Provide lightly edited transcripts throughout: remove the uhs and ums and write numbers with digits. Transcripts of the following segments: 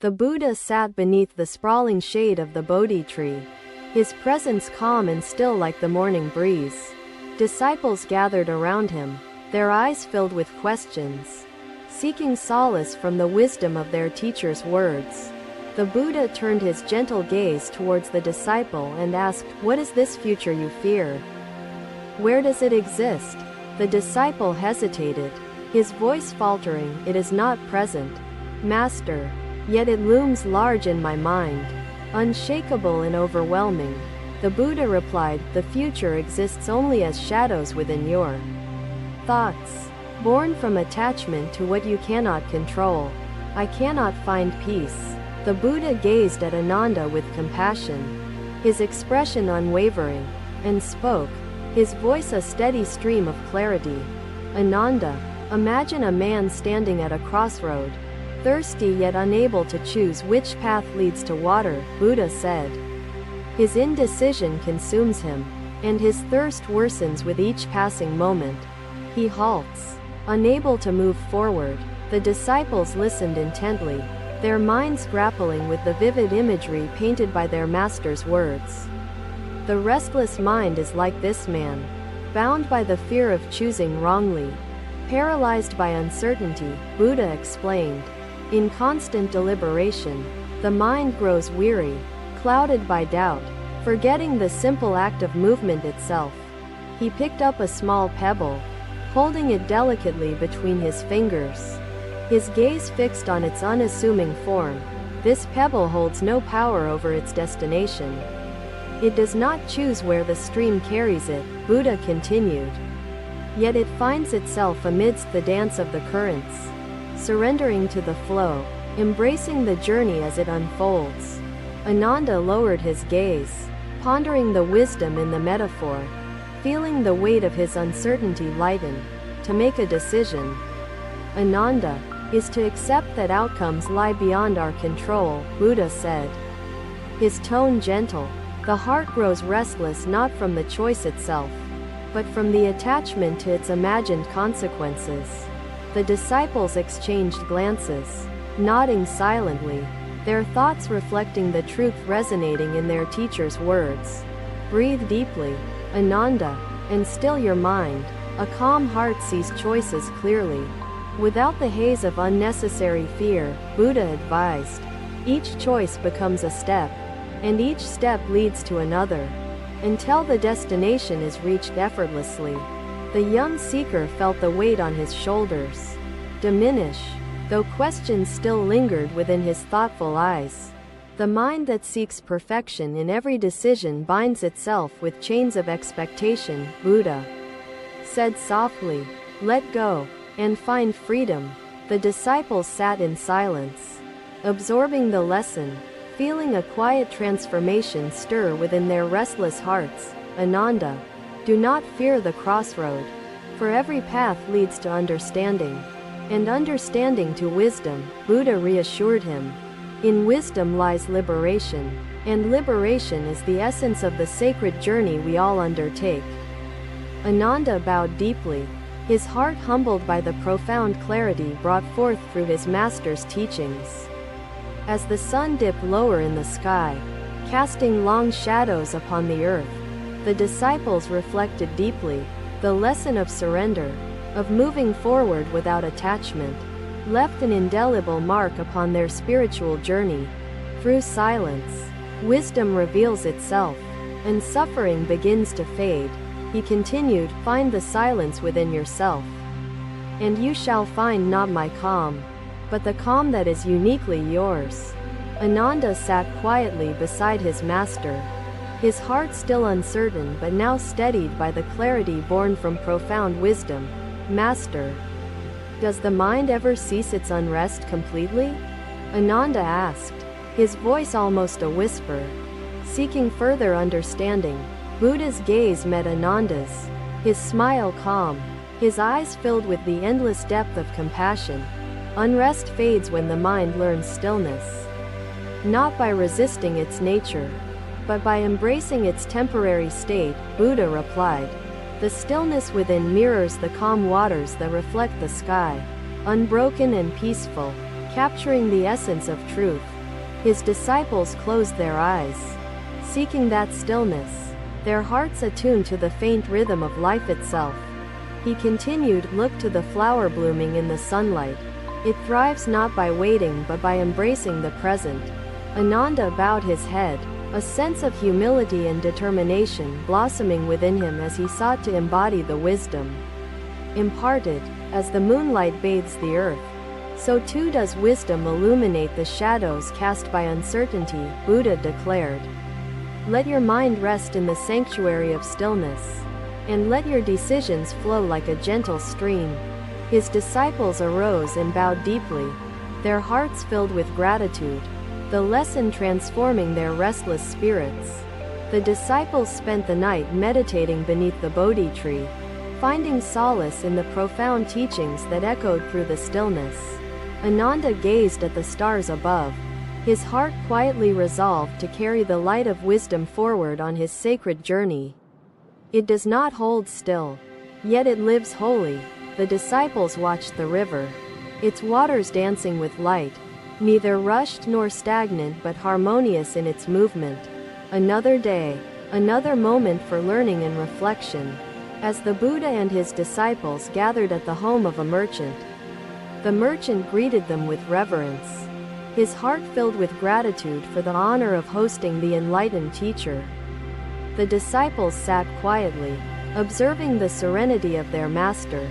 The Buddha sat beneath the sprawling shade of the Bodhi tree, his presence calm and still like the morning breeze. Disciples gathered around him, their eyes filled with questions, seeking solace from the wisdom of their teacher's words. The Buddha turned his gentle gaze towards the disciple and asked, "What is this future you fear? Where does it exist?" The disciple hesitated, his voice faltering, "It is not present, Master, yet it looms large in my mind, unshakable and overwhelming." The Buddha replied, "The future exists only as shadows within your thoughts, born from attachment to what you cannot control. I cannot find peace." The Buddha gazed at Ananda with compassion, his expression unwavering, and spoke, his voice a steady stream of clarity. "Ananda, imagine a man standing at a crossroad, thirsty yet unable to choose which path leads to water," Buddha said. His indecision consumes him, and his thirst worsens with each passing moment. He halts, unable to move forward. The disciples listened intently, their minds grappling with the vivid imagery painted by their master's words. "The restless mind is like this man, bound by the fear of choosing wrongly, paralyzed by uncertainty," Buddha explained. "In constant deliberation, the mind grows weary, clouded by doubt, forgetting the simple act of movement itself." He picked up a small pebble, holding it delicately between his fingers, his gaze fixed on its unassuming form. "This pebble holds no power over its destination. It does not choose where the stream carries it," Buddha continued. "Yet it finds itself amidst the dance of the currents, surrendering to the flow, embracing the journey as it unfolds." Ananda lowered his gaze, pondering the wisdom in the metaphor, feeling the weight of his uncertainty lighten. "To make a decision, Ananda, is to accept that outcomes lie beyond our control," Buddha said, his tone gentle. "The heart grows restless not from the choice itself, but from the attachment to its imagined consequences." The disciples exchanged glances, nodding silently, their thoughts reflecting the truth resonating in their teacher's words. "Breathe deeply, Ananda, and still your mind. A calm heart sees choices clearly, without the haze of unnecessary fear," Buddha advised. "Each choice becomes a step, and each step leads to another, until the destination is reached effortlessly." The young seeker felt the weight on his shoulders diminish, though questions still lingered within his thoughtful eyes. "The mind that seeks perfection in every decision binds itself with chains of expectation," Buddha said softly. "Let go, and find freedom." The disciples sat in silence, absorbing the lesson, feeling a quiet transformation stir within their restless hearts. "Ananda, do not fear the crossroad, for every path leads to understanding, and understanding to wisdom," Buddha reassured him. "In wisdom lies liberation, and liberation is the essence of the sacred journey we all undertake." Ananda bowed deeply, his heart humbled by the profound clarity brought forth through his master's teachings. As the sun dipped lower in the sky, casting long shadows upon the earth, the disciples reflected deeply. The lesson of surrender, of moving forward without attachment, left an indelible mark upon their spiritual journey. Through silence, wisdom reveals itself, and suffering begins to fade. He continued, "Find the silence within yourself, and you shall find not my calm, but the calm that is uniquely yours." Ananda sat quietly beside his master, his heart still uncertain but now steadied by the clarity born from profound wisdom. "Master, does the mind ever cease its unrest completely?" Ananda asked, his voice almost a whisper, seeking further understanding. Buddha's gaze met Ananda's, his smile calm, his eyes filled with the endless depth of compassion. "Unrest fades when the mind learns stillness, not by resisting its nature, but by embracing its temporary state," Buddha replied. "The stillness within mirrors the calm waters that reflect the sky, unbroken and peaceful." capturing the essence of truth. His disciples closed their eyes, seeking that stillness, their hearts attuned to the faint rhythm of life itself. He continued, "Look to the flower blooming in the sunlight. It thrives not by waiting but by embracing the present." Ananda bowed his head, a sense of humility and determination blossoming within him as he sought to embody the wisdom imparted. As the moonlight bathes the earth, so too does wisdom illuminate the shadows cast by uncertainty, Buddha declared. Let your mind rest in the sanctuary of stillness, and let your decisions flow like a gentle stream. His disciples arose and bowed deeply, their hearts filled with gratitude, the lesson transforming their restless spirits. The disciples spent the night meditating beneath the Bodhi tree, finding solace in the profound teachings that echoed through the stillness. Ananda gazed at the stars above, his heart quietly resolved to carry the light of wisdom forward on his sacred journey. It does not hold still, yet it lives wholly. The disciples watched the river, its waters dancing with light, neither rushed nor stagnant but harmonious in its movement. Another day, another moment for learning and reflection. As the Buddha and his disciples gathered at the home of a merchant, the merchant greeted them with reverence, his heart filled with gratitude for the honor of hosting the enlightened teacher. The disciples sat quietly, observing the serenity of their master,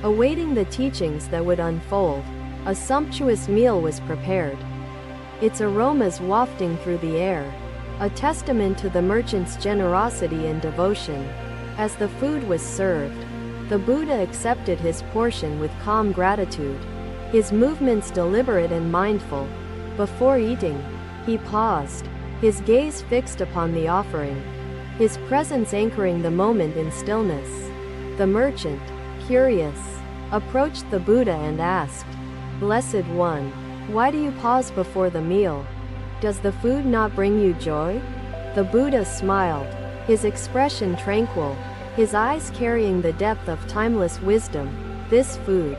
awaiting the teachings that would unfold. A sumptuous meal was prepared, its aromas wafting through the air, a testament to the merchant's generosity and devotion. As the food was served, the Buddha accepted his portion with calm gratitude, his movements deliberate and mindful. Before eating, he paused, his gaze fixed upon the offering, his presence anchoring the moment in stillness. The merchant, curious, approached the Buddha and asked, "Blessed One, why do you pause before the meal? Does the food not bring you joy?" The Buddha smiled, his expression tranquil, his eyes carrying the depth of timeless wisdom. "This food,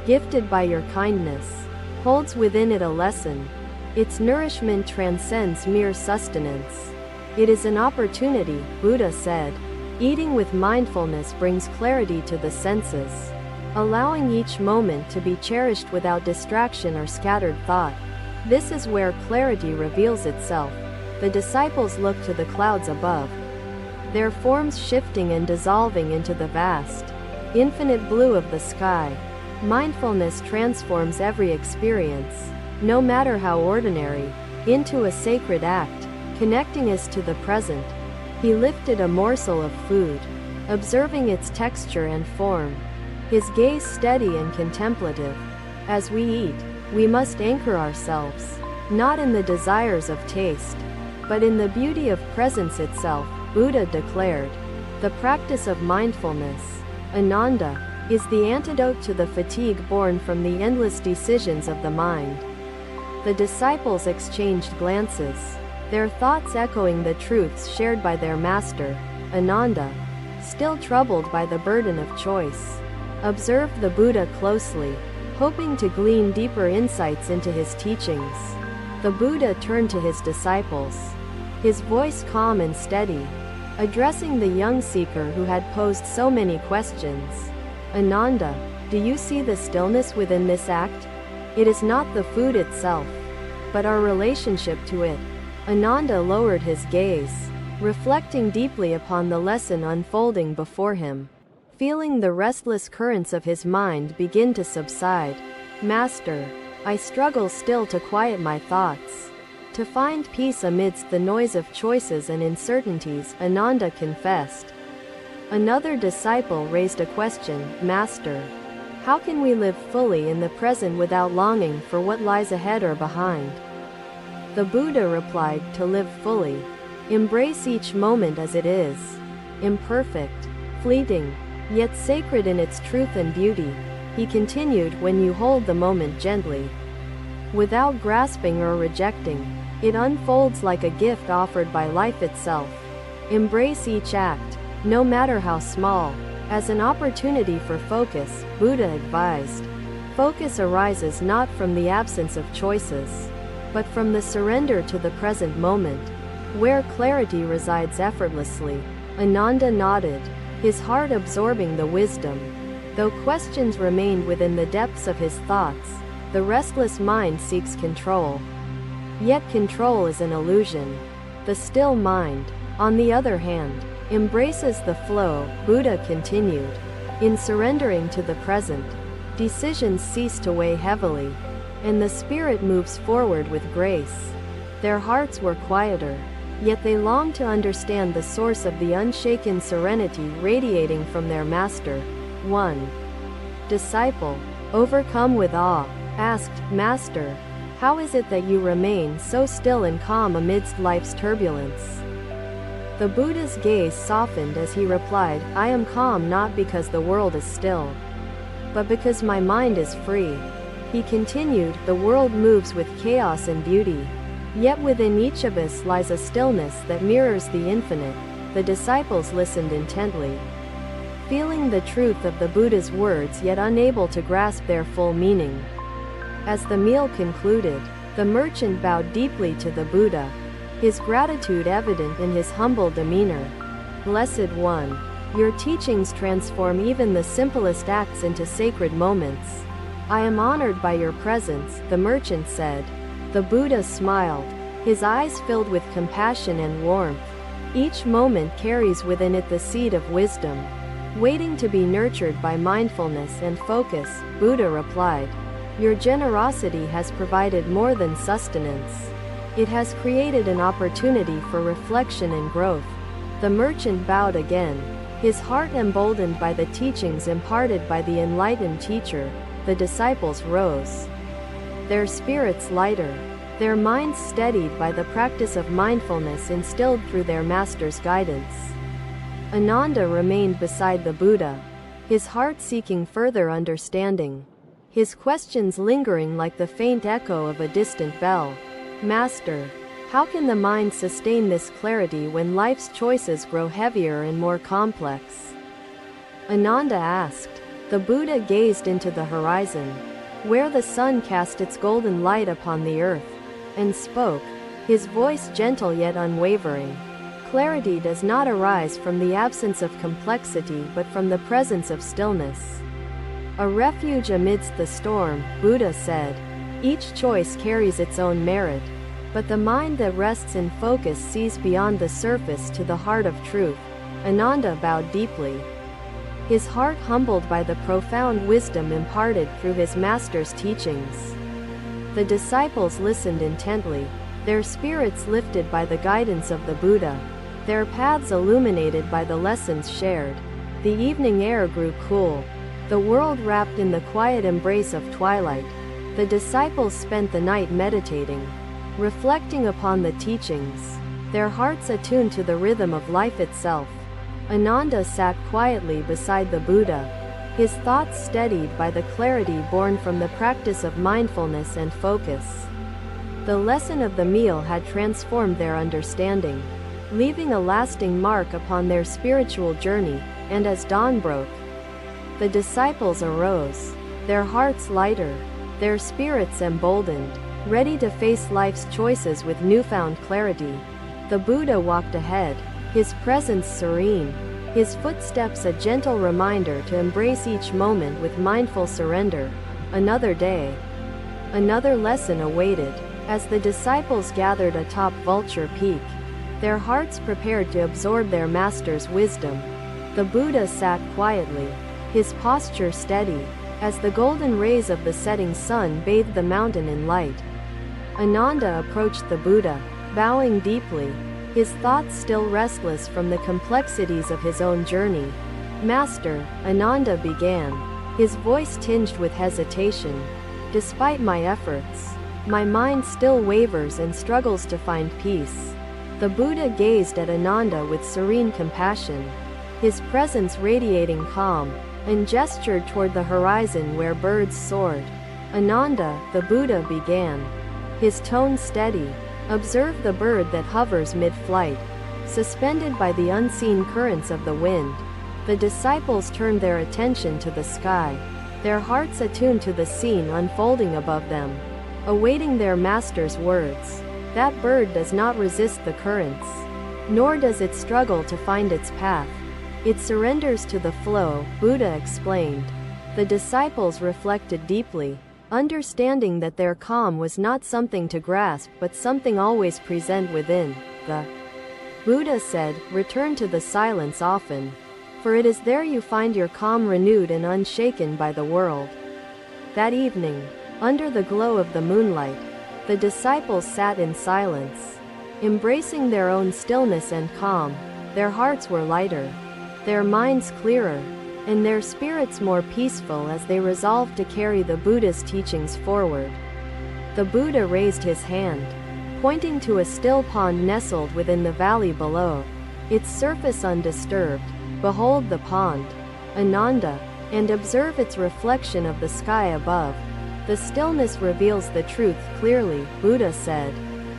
gifted by your kindness, holds within it a lesson. Its nourishment transcends mere sustenance. It is an opportunity," Buddha said. "Eating with mindfulness brings clarity to the senses, allowing each moment to be cherished without distraction or scattered thought. This is where clarity reveals itself." The disciples looked to the clouds above, their forms shifting and dissolving into the vast, infinite blue of the sky. Mindfulness transforms every experience, no matter how ordinary, into a sacred act, connecting us to the present. He lifted a morsel of food, observing its texture and form, his gaze steady and contemplative. As we eat, we must anchor ourselves, not in the desires of taste, but in the beauty of presence itself, Buddha declared. The practice of mindfulness, Ananda, is the antidote to the fatigue born from the endless decisions of the mind. The disciples exchanged glances, their thoughts echoing the truths shared by their master. Ananda, still troubled by the burden of choice, observed the Buddha closely, hoping to glean deeper insights into his teachings. The Buddha turned to his disciples, his voice calm and steady, addressing the young seeker who had posed so many questions. "Ananda, do you see the stillness within this act? It is not the food itself, but our relationship to it." Ananda lowered his gaze, reflecting deeply upon the lesson unfolding before him, feeling the restless currents of his mind begin to subside. "Master, I struggle still to quiet my thoughts, to find peace amidst the noise of choices and uncertainties," Ananda confessed. Another disciple raised a question, "Master, how can we live fully in the present without longing for what lies ahead or behind?" The Buddha replied, "To live fully, embrace each moment as it is, imperfect, fleeting, yet sacred in its truth and beauty." He continued, "When you hold the moment gently, without grasping or rejecting, it unfolds like a gift offered by life itself. Embrace each act, no matter how small, as an opportunity for focus," Buddha advised. focus arises not from the absence of choices, but from the surrender to the present moment, where clarity resides effortlessly. Ananda nodded, his heart absorbing the wisdom. Though questions remained within the depths of his thoughts, the restless mind seeks control. Yet control is an illusion. The still mind, on the other hand, embraces the flow. Buddha continued. In surrendering to the present, decisions cease to weigh heavily, and the spirit moves forward with grace. Their hearts were quieter, yet they longed to understand the source of the unshaken serenity radiating from their master. 1 disciple, overcome with awe, asked, "Master, how is it that you remain so still and calm amidst life's turbulence?" The Buddha's gaze softened as he replied, "I am calm not because the world is still, but because my mind is free." He continued, "The world moves with chaos and beauty, yet within each of us lies a stillness that mirrors the infinite." The disciples listened intently, feeling the truth of the Buddha's words yet unable to grasp their full meaning. As the meal concluded, the merchant bowed deeply to the Buddha, his gratitude evident in his humble demeanor. "Blessed One, your teachings transform even the simplest acts into sacred moments. I am honored by your presence," the merchant said. The Buddha smiled, his eyes filled with compassion and warmth. Each moment carries within it the seed of wisdom, waiting to be nurtured by mindfulness and focus. Buddha replied, "Your generosity has provided more than sustenance. It has created an opportunity for reflection and growth." The merchant bowed again, his heart emboldened by the teachings imparted by the enlightened teacher. The disciples rose, their spirits lighter, their minds steadied by the practice of mindfulness instilled through their master's guidance. Ananda remained beside the Buddha, his heart seeking further understanding, his questions lingering like the faint echo of a distant bell. "Master, how can the mind sustain this clarity when life's choices grow heavier and more complex?" Ananda asked. The Buddha gazed into the horizon, where the sun cast its golden light upon the earth, and spoke, his voice gentle yet unwavering. "Clarity does not arise from the absence of complexity but from the presence of stillness. A refuge amidst the storm," Buddha said. "Each choice carries its own merit, but the mind that rests in focus sees beyond the surface to the heart of truth." Ananda bowed deeply, his heart humbled by the profound wisdom imparted through his master's teachings. The disciples listened intently, their spirits lifted by the guidance of the Buddha, their paths illuminated by the lessons shared. The evening air grew cool, the world wrapped in the quiet embrace of twilight. The disciples spent the night meditating, reflecting upon the teachings, their hearts attuned to the rhythm of life itself. Ananda sat quietly beside the Buddha, his thoughts steadied by the clarity born from the practice of mindfulness and focus. The lesson of the meal had transformed their understanding, leaving a lasting mark upon their spiritual journey. And as dawn broke, the disciples arose, their hearts lighter, their spirits emboldened, ready to face life's choices with newfound clarity. The Buddha walked ahead, his presence serene, his footsteps a gentle reminder to embrace each moment with mindful surrender. Another day, another lesson awaited. As the disciples gathered atop Vulture Peak, their hearts prepared to absorb their master's wisdom, the Buddha sat quietly, his posture steady, as the golden rays of the setting sun bathed the mountain in light. Ananda approached the Buddha, bowing deeply, his thoughts still restless from the complexities of his own journey. "Master," Ananda began, his voice tinged with hesitation, "despite my efforts, my mind still wavers and struggles to find peace." The Buddha gazed at Ananda with serene compassion, his presence radiating calm, and gestured toward the horizon where birds soared. "Ananda," the Buddha began, his tone steady, "observe the bird that hovers mid-flight, suspended by the unseen currents of the wind." The disciples turned their attention to the sky, their hearts attuned to the scene unfolding above them, awaiting their master's words. That bird does not resist the currents, nor does it struggle to find its path. It surrenders to the flow, Buddha explained. The disciples reflected deeply, understanding that their calm was not something to grasp but something always present within. The Buddha said, "Return to the silence often, for it is there you find your calm renewed and unshaken by the world." That evening, under the glow of the moonlight, the disciples sat in silence, embracing their own stillness and calm. Their hearts were lighter, their minds clearer, and their spirits more peaceful as they resolved to carry the Buddha's teachings forward. The Buddha raised his hand, pointing to a still pond nestled within the valley below, its surface undisturbed. "Behold the pond, Ananda, and observe its reflection of the sky above. The stillness reveals the truth clearly," Buddha said.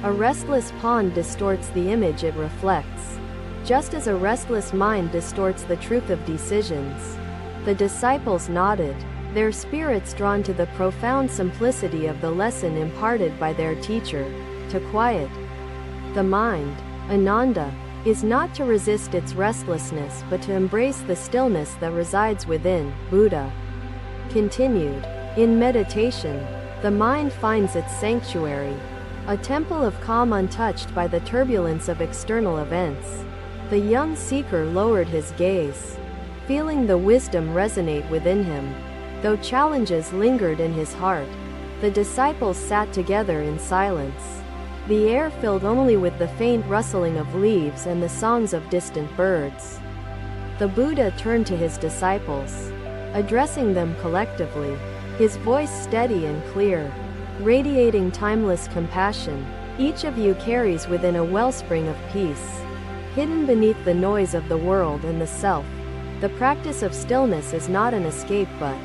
"A restless pond distorts the image it reflects, just as a restless mind distorts the truth of decisions." The disciples nodded, their spirits drawn to the profound simplicity of the lesson imparted by their teacher. To quiet the mind, Ananda, is not to resist its restlessness but to embrace the stillness that resides within, Buddha continued. In meditation, the mind finds its sanctuary, a temple of calm untouched by the turbulence of external events. The young seeker lowered his gaze, feeling the wisdom resonate within him. Though challenges lingered in his heart, the disciples sat together in silence, the air filled only with the faint rustling of leaves and the songs of distant birds. The Buddha turned to his disciples, addressing them collectively, his voice steady and clear, radiating timeless compassion. "Each of you carries within a wellspring of peace, hidden beneath the noise of the world and the self. The practice of stillness is not an escape but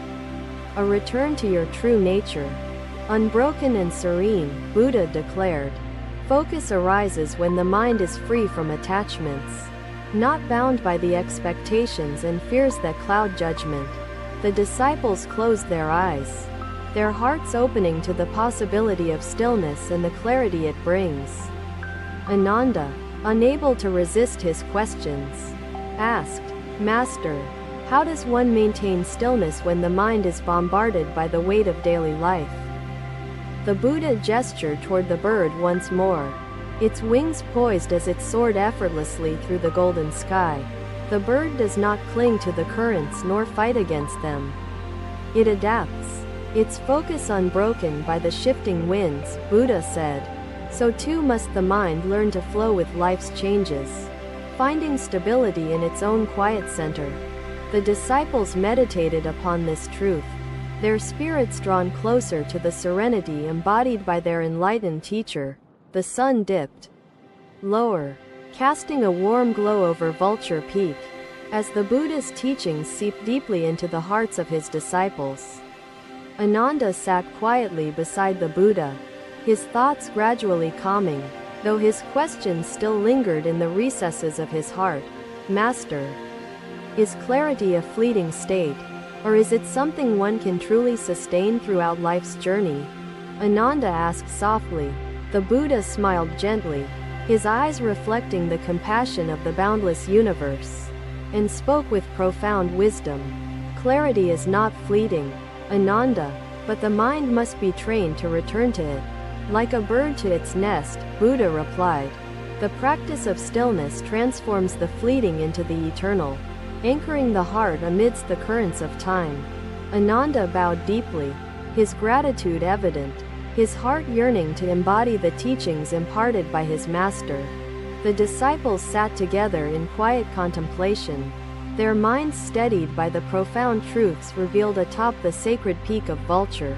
a return to your true nature, unbroken and serene," Buddha declared. "Focus arises when the mind is free from attachments, not bound by the expectations and fears that cloud judgment." The disciples closed their eyes, their hearts opening to the possibility of stillness and the clarity it brings. Ananda, unable to resist his questions, asked, "Master, how does one maintain stillness when the mind is bombarded by the weight of daily life?" The Buddha gestured toward the bird once more, its wings poised as it soared effortlessly through the golden sky. The bird does not cling to the currents nor fight against them. It adapts, its focus unbroken by the shifting winds, Buddha said. So too must the mind learn to flow with life's changes, finding stability in its own quiet center. The disciples meditated upon this truth, their spirits drawn closer to the serenity embodied by their enlightened teacher. The sun dipped lower, casting a warm glow over Vulture Peak, as the Buddha's teachings seeped deeply into the hearts of his disciples. Ananda sat quietly beside the Buddha, his thoughts gradually calming, though his questions still lingered in the recesses of his heart. "Master, is clarity a fleeting state, or is it something one can truly sustain throughout life's journey?" Ananda asked softly. The Buddha smiled gently, his eyes reflecting the compassion of the boundless universe, and spoke with profound wisdom. "Clarity is not fleeting, Ananda, but the mind must be trained to return to it, like a bird to its nest," Buddha replied. "The practice of stillness transforms the fleeting into the eternal, anchoring the heart amidst the currents of time." Ananda bowed deeply, his gratitude evident, his heart yearning to embody the teachings imparted by his master. The disciples sat together in quiet contemplation, their minds steadied by the profound truths revealed atop the sacred peak of Vulture.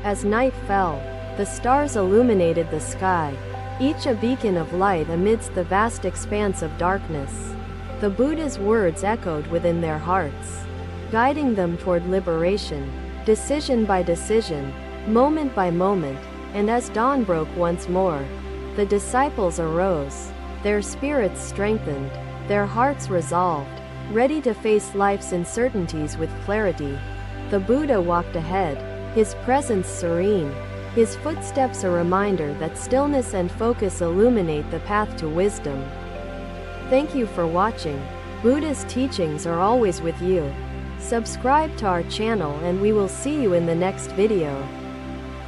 As night fell, the stars illuminated the sky, each a beacon of light amidst the vast expanse of darkness. The Buddha's words echoed within their hearts, guiding them toward liberation, decision by decision, moment by moment. And as dawn broke once more, the disciples arose, their spirits strengthened, their hearts resolved, ready to face life's uncertainties with clarity. The Buddha walked ahead, his presence serene, his footsteps a reminder that stillness and focus illuminate the path to wisdom. Thank you for watching. Buddha's teachings are always with you. Subscribe to our channel and we will see you in the next video.